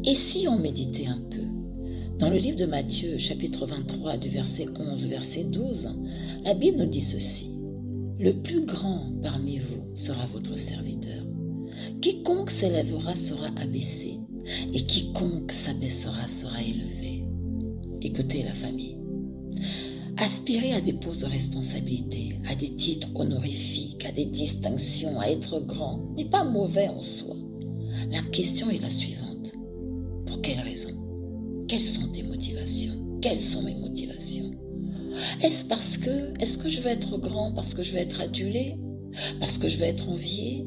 Et si on méditait un peu? Dans le livre de Matthieu, chapitre 23, du verset 11 au verset 12, la Bible nous dit ceci. Le plus grand parmi vous sera votre serviteur. Quiconque s'élèvera sera abaissé, et quiconque s'abaissera sera élevé. Écoutez la famille. Aspirer à des postes de responsabilité, à des titres honorifiques, à des distinctions, à être grand, n'est pas mauvais en soi. La question est la suivante. Pour quelle raison? Quelles sont tes motivations? Quelles sont mes motivations? Est-ce que je veux être grand parce que je veux être adulé? Parce que je veux être envié?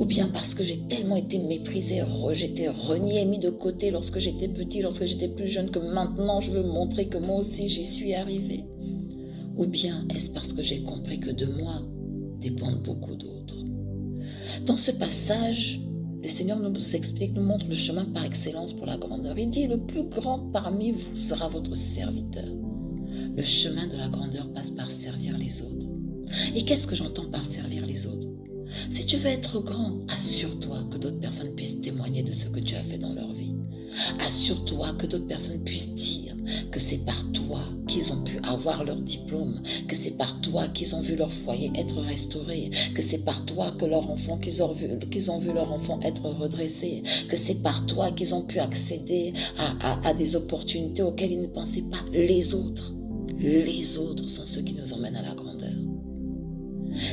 Ou bien parce que j'ai tellement été méprisé, rejeté, renié, mis de côté lorsque j'étais petit, lorsque j'étais plus jeune, que maintenant je veux montrer que moi aussi j'y suis arrivé? Ou bien est-ce parce que j'ai compris que de moi dépendent beaucoup d'autres? Dans ce passage, le Seigneur nous explique, nous montre le chemin par excellence pour la grandeur. Il dit, le plus grand parmi vous sera votre serviteur. Le chemin de la grandeur passe par servir les autres. Et qu'est-ce que j'entends par servir les autres? Si tu veux être grand, assure-toi que d'autres personnes puissent témoigner de ce que tu as fait dans leur vie. Assure-toi que d'autres personnes puissent dire que c'est par toi qu'ils ont pu avoir leur diplôme, que c'est par toi qu'ils ont vu leur foyer être restauré, que c'est par toi que qu'ils ont vu leur enfant être redressé, que c'est par toi qu'ils ont pu accéder à des opportunités auxquelles ils ne pensaient pas. Les autres sont ceux qui nous emmènent à la grandeur.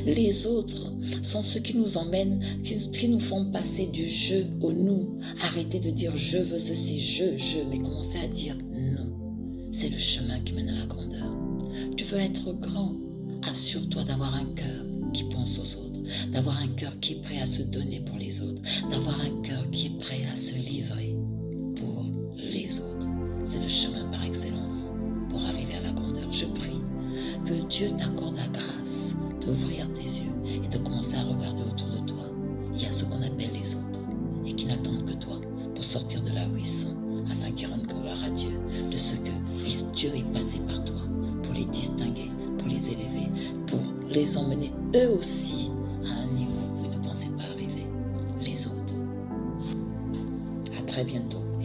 Les autres sont ceux qui nous emmènent, qui nous font passer du je au nous. Arrêtez de dire je veux ceci, mais commencez à dire non. C'est le chemin qui mène à la grandeur. Tu veux être grand, assure-toi d'avoir un cœur qui pense aux autres, d'avoir un cœur qui est prêt à se donner pour les autres, d'avoir un cœur qui est prêt à se livrer pour les autres. C'est le chemin par excellence pour arriver à la grandeur. Je prie que Dieu t'accorde la grâce d'ouvrir tes yeux et de commencer à regarder autour de toi. Il y a ce qu'on appelle les autres et qui n'attendent que toi pour sortir de là où ils sont afin qu'ils rendent gloire à Dieu de ce que Dieu est passé par toi pour les distinguer, pour les élever, pour les emmener eux aussi à un niveau où ils ne pensaient pas arriver. Les autres. À très bientôt.